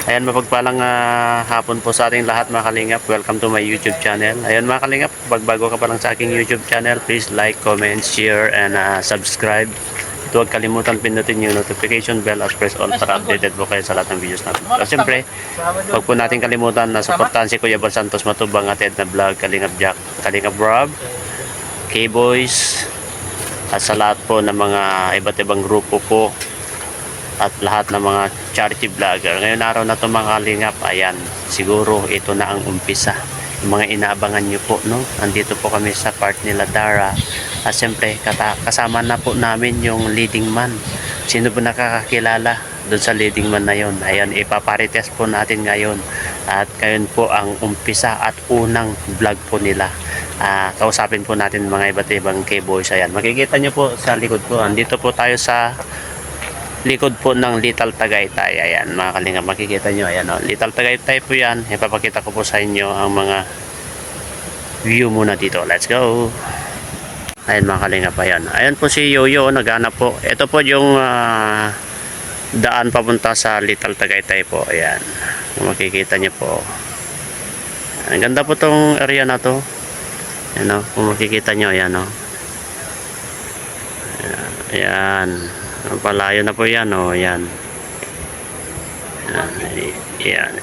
Ayan, mapagpalang hapon po sa ating lahat mga kalingap. Welcome to my YouTube channel. Ayan mga kalingap, pag bago ka pa lang sa aking YouTube channel, please like, comment, share, and subscribe. At huwag kalimutan pindutin yung notification bell at press all para updated po kayo sa lahat ng videos natin. At syempre, huwag po natin kalimutan na supportahan si Kuya Bal Santos Matubang at Ed na vlog, Kalingap Jack, Kalingap Rob, K-Boys, at sa lahat po ng mga iba't ibang grupo po at lahat ng mga charity vlogger. Ngayon araw na ito mga kalingap, ayan, siguro ito na ang umpisa. Yung mga inaabangan nyo po, no? Andito po kami sa part nila Dara. At siyempre, kasama na po namin yung leading man. Sino po nakakakilala doon sa leading man na yon? Ayan, ipaparites po natin ngayon. At ngayon po ang umpisa at unang vlog po nila. Kausapin po natin mga iba't ibang K-Boys. Ayan, makikita nyo po sa likod ko. Andito po tayo sa likod po ng Little Tagaytay. Ayan mga kalingap, makikita nyo, ayan o, Little Tagaytay po yan. Ipapakita ko po sa inyo ang mga view muna dito. Let's go. Ayan mga kalingap, ayan po si Yoyo, naghanap po. Ito po yung daan papunta sa Little Tagaytay po. Ayan, makikita nyo po. Ang ganda po tong area na to. Ayan o, kung makikita nyo, ayan o. Ayan, ang palayo na po yan, oh, yan. Yan.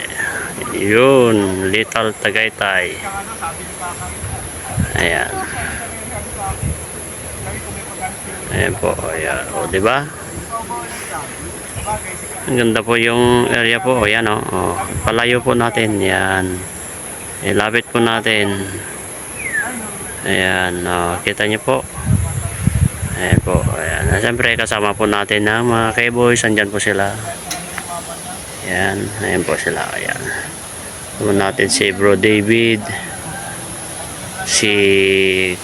Yun, Little Tagaytay. Ayan. Ayan po, ayan. O, diba? Ang ganda po yung area po, ayan, oh. O, palayo po natin, yan. Ilapit po natin. Ayan, o, kita nyo po. Ayan po, ayan. Siyempre kasama po natin ang mga K-Boys. Andyan po sila. Ayan, ayan po sila. Ayan. Kasama natin si Bro David, si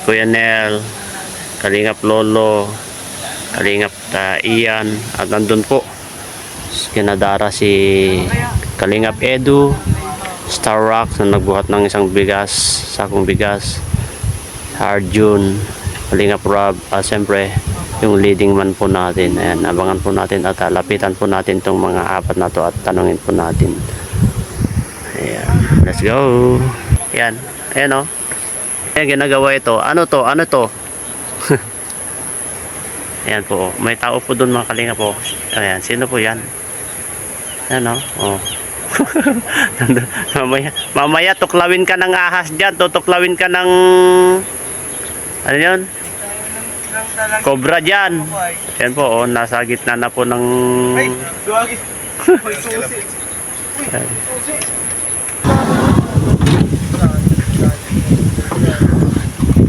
Kuya Nel, Kalingap Lolo, Kalingap Ian, at nandun po kinadara si Kalingap Edu, Star Rock na nagbuhat ng isang bigas, sakong bigas, Arjun, Kalingap Rob, siyempre yung leading man po natin. Ayan, abangan po natin at lapitan po natin itong mga apat na to at tanungin po natin. Ayan, let's go. Ayan, ayan o. Ayan, ginagawa ito. Ano to? Ano to? Ayan po, may tao po doon mga kalingap po. Ayan, sino po yan? Ayan o. Oh. mamaya tuklawin ka ng ahas dyan. Tutuklawin ka ng ano yun? Cobra dyan. Yan po, oh, nasa gitna na po ng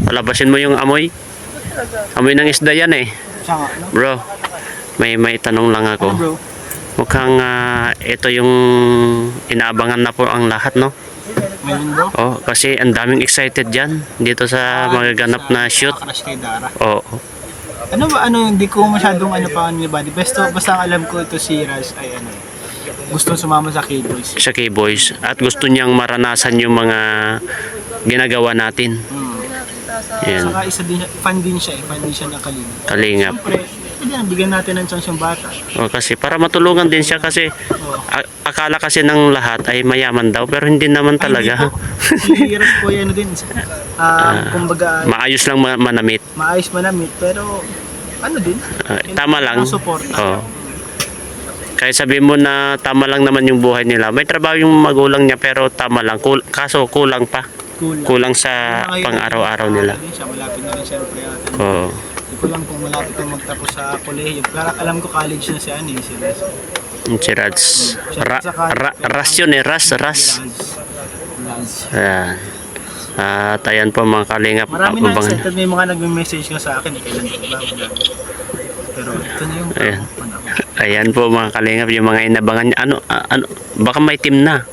palabasin mo yung amoy. Amoy ng isda yan eh. Bro, may tanong lang ako. Mukhang ito yung inaabangan na po ang lahat, no? Oh, kasi ang daming excited diyan dito sa magaganap na shoot. Oh. Ano ba, hindi ko masyadong pa ni body. Basta ang alam ko ito si Raz ay gusto sumama sa K-Boys. Sa K-Boys at gusto niyang maranasan yung mga ginagawa natin. Yan. Saka fan din siya ng Kalingap. Kalingap. Siyempre, bigyan natin ng chance yung bata. Oh, kasi para matulungan din siya kasi akala kasi ng lahat ay mayaman daw pero hindi naman talaga. Si Raz po yan din. Kumbaga, maayos lang manamit. Maayos manamit pero din? Tama lang. Suporta. Oh. Kaya sabihin mo na tama lang naman yung buhay nila. May trabaho yung magulang niya pero tama lang. Kaso kulang pa. Kulang sa pang-araw-araw nila. Malapit na rin siyempre. Oo. Hindi ko lang kung malapit na magtapos sa kolehiyo. Pero alam ko college na si Raz. Si Rats. Ras yun eh. Ras. Ayan. At ayan po mga kalingap. Marami na excited. May mga nag-message nga sa akin. Kailan ba? Pero ito na yung ayan. Ayan po mga kalingap. Yung mga inabangan niya. Ano, baka may team na.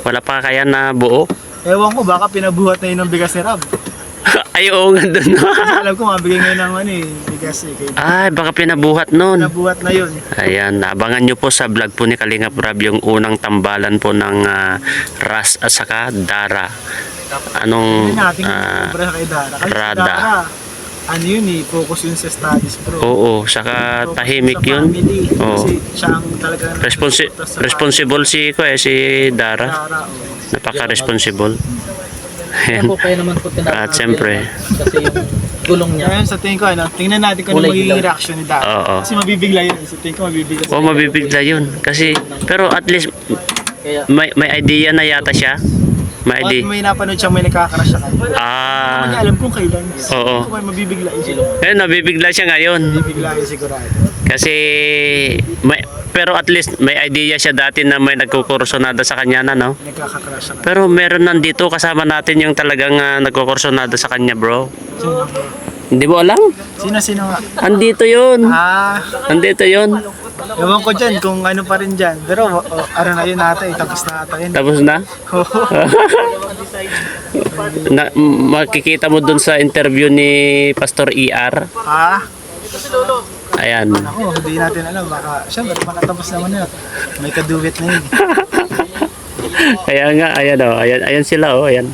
Wala pa kaya na buo? Ewan ko, baka pinabuhat na yun ng bigas ni Rab. Ay, oo nga doon. Alam ko, mabigay ngayon ng bigas eh. Ay, baka pinabuhat nun. Pinabuhat na yun. Ayan, abangan nyo po sa vlog po ni Kalingap Rob yung unang tambalan po ng Ras at saka Dara. Anong Kay Dara. Rada. ano yun eh, focus yun sa studies bro. Oo, saka Focus tahimik sa yun. family. Oo. Kasi siya ang talaga nagsusuporta sa Responsible si si Dara. Dara, oo. Napaka-responsible. Kaya po kaya naman po tinatawag. At syempre. Kasi yung gulong niya. Ngayon sa tingin ko, ano, tingnan natin kung ano Kulay magiging dilaw. reaction ni Dara. Oo. Kasi mabibigla yun. Sa tingin ko mabibigla. O mabibigla yun. Kasi, pero at least, Kaya may idea na yata siya. May At idea. may napanood siyang may nakakarash siya. Hindi ko Ah, alam kung kailan. Oo. Kung may mabibigla yun. ayun, nabibigla siya ngayon. Mabibigla yun sigurado. Kasi, pero at least may idea siya dati na may nagkukursonada sa kanya na, no? Nagkakakarash siya. Pero meron nandito kasama natin yung talagang nagkukursonada sa kanya, bro. Hindi mo alam? Sino nga? Andito yun. Andito yun. Ewan ko dyan kung ano pa rin dyan. Pero ano na yun natin, tapos na ata yun. Tapos na? Makikita mo dun sa interview ni Pastor ER. Ayan. Ako, hindi natin alam. Baka, syempre, makatapos naman yun. May kaduwit na yun. Kaya nga, ayan o. Ayan sila o. Ayan.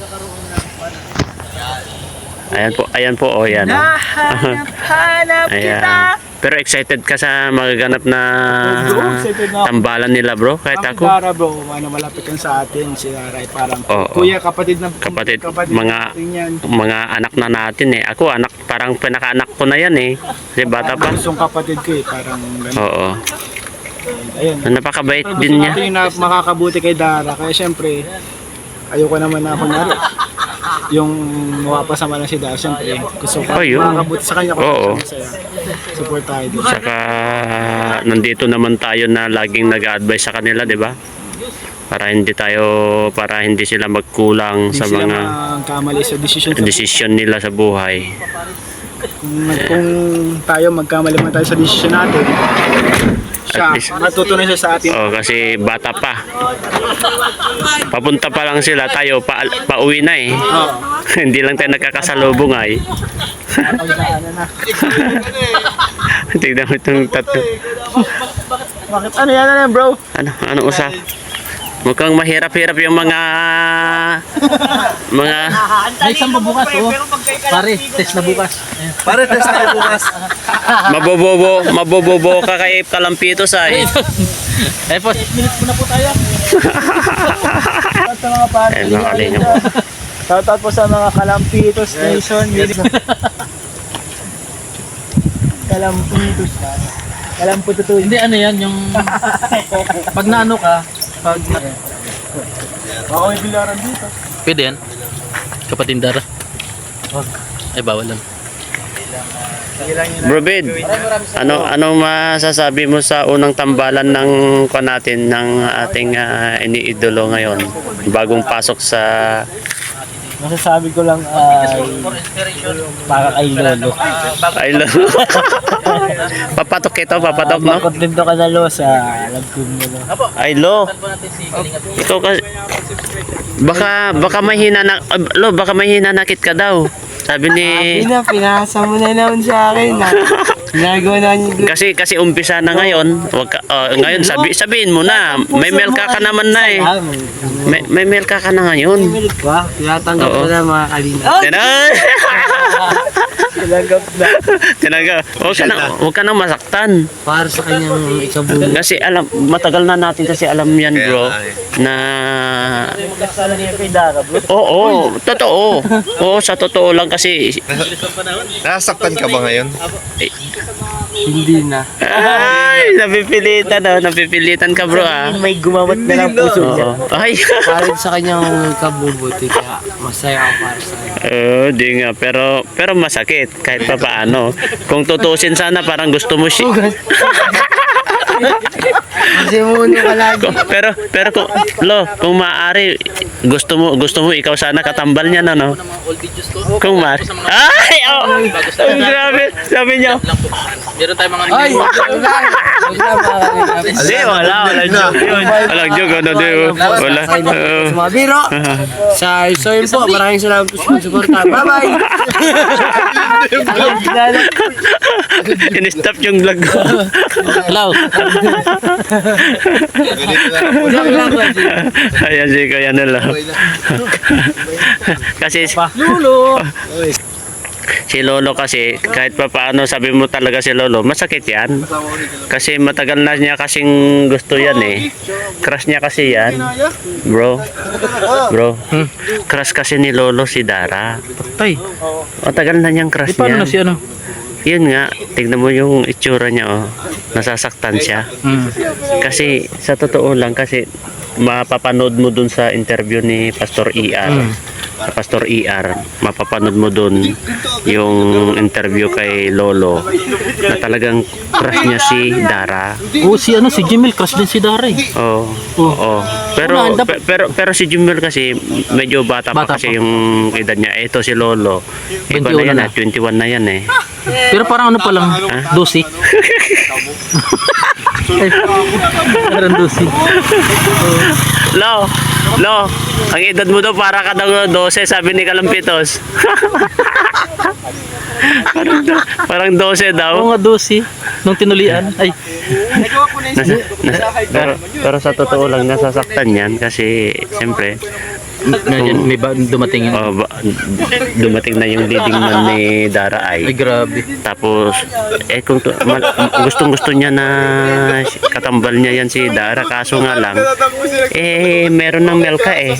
Ayan po o. Ayan o. Hanap Ayan. Pero excited ka sa magaganap na Oo, excited na ako. tambalan nila, bro? Kahit Ang ako. Dara bro, malapit yan sa atin. Si Daray parang Oo. kuya, kapatid Kapatid, mga natin yan. mga anak na natin eh. Ako, parang pinaka-anak ko na yan eh. Kasi bata pa. Gustong kapatid ko eh, parang gano'n. Oo. Ayun. Napakabait Gusto din niya. natin yung makakabuti kay Dara. Kaya syempre, ayoko naman na kunyari yung mapasama na si Dara. Syempre, gusto ko Oh, yun. makakabuti sa kanya. Oo. Support tayo doon. Saka nandito naman tayo na laging nag-advise sa kanila, 'di ba? Para hindi sila magkulang Hindi sa sila mga magkamali sa decision. decision nila sa buhay. Kung tayo magkamali man tayo sa decision natin, siya, At least- matutunan siya sa atin. Oh, kasi bata pa. Papunta pa lang sila, tayo pauwi na eh. Oo. Hindi lang tayo nagkakasalubong ay. Pagdaanan na. Tignan mo itong tattoo. Bakit ano yan bro? Ano usap? Mukhang mahirap-hirap yung mga may isang pa bukas oh. Pare, test na bukas. Para test tayo bukas. mabobobo ka kay Kalampitos ay. Eh po, 8 minutes muna po tayo. Sa mga pare. Ayun, mga kalingap. Shoutout po sa mga Kalampitos Nation. Kalampitos na. Kalampututoy. Hindi ano yan, yung pag naano ka, pag Baka may bilaran dito. pwede yan. Kapatid Dara. Ay bawal lang. Bro Bid, anong masasabi mo sa unang tambalan ng natin ng ating iniidolo ngayon? Bagong pasok sa Masasabi ko lang ay para kay Lolo. I love. Papatok no? Kontento ka na Lo sa alam ko mo. I love. Ikaw kasi baka mahina na baka mahina nakit ka daw. Sabi ni Pinasa mo na naman sa akin. Ginagawa na niyo. kasi umpisa na ngayon. Ngayon sabihin mo na. May mail ka naman na eh. May mail ka na ngayon. Milit ba? Tinatanggap Oo. ko na mga kalina. Tinanggap. Huwag ka nang masaktan. Para sa kanyang ikabulo. Kasi matagal na natin kasi alam yan bro. Na Kasala niya kay Dara bro. oo, totoo. Oo, sa totoo lang kasi Nasaktan ka ba ngayon? Hindi na. ay, napipilitan ka bro ah. May gumamot na lang puso niya. Oo. Ay. Para sa kanyang kabubuti kaya masaya ako para sa kanya. Di nga pero masakit kahit pa paano. Kung tutusin sana parang gusto mo siya. Kasi muna ka lagi. pero kung maaari gusto mo ikaw sana katambal niya no. Kung maaari. Ay, oh. Ang grabe. Sabi niya. Meron tayong mga Ay! Hindi, wala joke yun. Walang joke, ano, di, wala. Sa mga biro. Sa isoyin po, maraming salamat po sa suporta. Bye-bye! In-stop yung vlog ko. Hello. Ayan si Kuya Nel. Kasi, Lulo! Si Lolo kasi, kahit pa paano sabi mo talaga si Lolo, masakit yan. Kasi matagal na niya kasing gusto yan eh. Crush niya kasi yan. Bro. Bro. Crush kasi ni Lolo si Dara. Tay, Matagal na niyang crush paano niya. na si ano? Yun nga, tignan mo yung itsura niya oh. Nasasaktan siya. Kasi sa totoo lang kasi mapapanood mo dun sa interview ni Pastor ER. Sa Pastor ER, mapapanood mo dun yung interview kay Lolo na talagang crush niya si Dara. Oh, si ano, si Jimil, crush din si Dara eh. Oh. Oo. Pero pero si Jumel kasi medyo bata pa Bata kasi pa. yung edad niya. Ito si Lolo. Iba na 21 yan, na. 21 na yan eh. Pero parang ano pa lang, dosi. Ay, parang dosi. Lo, ang edad mo daw para ka daw 12, sabi ni Kalampitos. parang 12 daw. Oo nga, dosi. Nung tinulian. Ay, Pero sa totoo lang nasasaktan yan kasi siyempre may dumating yun. dumating na yung leading man ni Dara Ay, ay. grabe. Tapos kung gustong-gusto niya na katambal niya yan si Dara kaso nga lang meron ng Melka eh.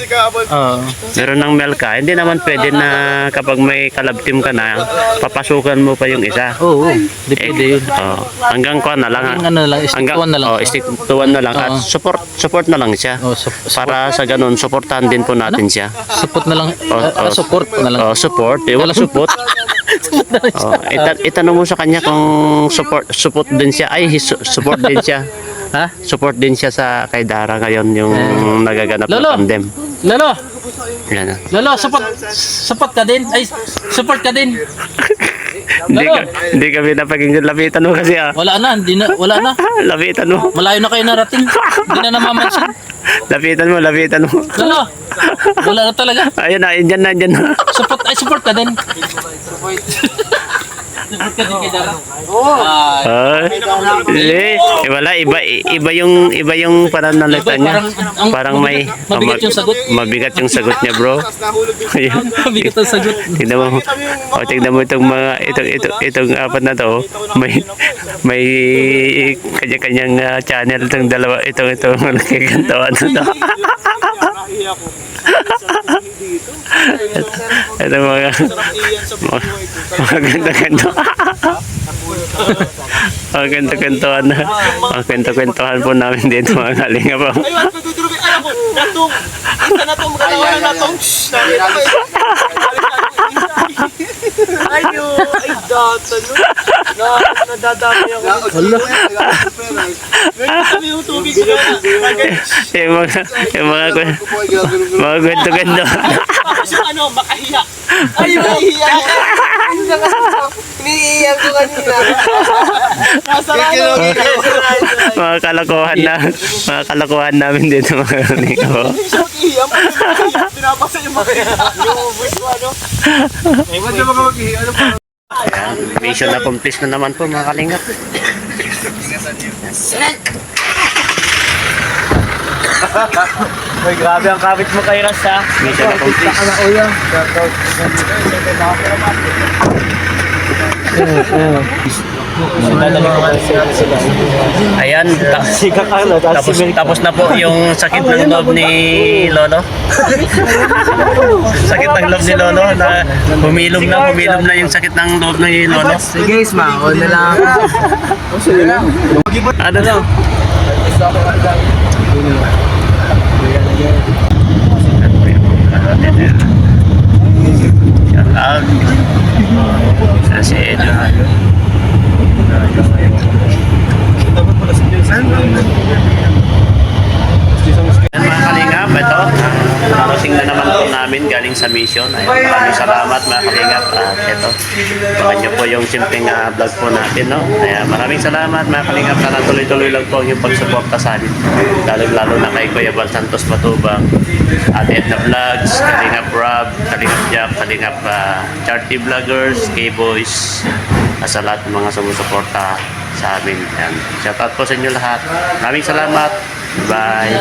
Oo. Meron ng Melka. Hindi naman pwede na kapag may collab team ka na papasukan mo pa yung isa. Oo, depende yun. Hanggang kuan na lang. Hanggang ano na lang, stick to one na lang. Stick to one na lang. At support na lang siya. Oh, Para sa ganun, supportahan din po natin siya. support na lang. Support na lang. Support. Wala support. Itanong mo sa kanya kung support din siya. Support din siya. Ha? Support din siya sa kay Dara ngayon yung nagaganap na Lolo! tandem. Lolo! Yan. Lolo, support ka din? Ay, support ka din. Hindi kami napakinggan. Lapitan mo kasi Wala na, wala na. Lapitan mo. Malayo na kayo narating. Hindi na namamansin. Lapitan mo. Lolo, wala na talaga. Ayun na, dyan na. Support ka din. Support ka din kay Dara. Wala, iba yung pananalita niya. Parang may mabigat yung sagot. Mabigat yung sagot niya, bro. Ayun. Mabigat ang sagot. Tignan mo itong mga itong apat na to. May kanya-kanyang channel itong dalawa itong nagkikantawan na to. Ito mga ganda-ganda. Mga kwento-kwentuhan po namin dito mga kalinga po. Yung mga kwento-kwento. Tapos yung ano, makahiya. Ay, makahiya. Iniiyak ko kanina. Mga kalokohan namin dito mga kalinga po. Pinapasa yung makahiya. Yung ubus mo, ano? Ewan na mga makahiya. Ayan, mission accomplished na naman po mga kalingap. Uy, grabe ang kapit mo kay Ras, ha? Mission accomplished. Ayan, tapos na po yung sakit ng loob ni Lolo. Sakit ng loob ni Lolo na humilom na yung sakit ng loob ni Lolo. Sige, Isma, ako na lang. Ano daw? Shout out sa si Edo. Yan mga kalingap, ito narating na naman po namin galing sa mission. Ayan, maraming salamat mga kalingap. Ito, baka nyo po yung simpleng vlog po natin, no? Ayan, maraming salamat mga kalingap. Sana tuloy-tuloy lang po yung pagsuporta sa amin. Lalo na kay Kuya Bal Santos Matubang, at Edna Vlogs, Kalingap Rob, Kalingap Jack, Kalingap Charity Vloggers, K-Boys, sa lahat ng mga sumusuporta sa amin. Ayan. Shout out po sa inyo lahat. Maraming salamat. Bye.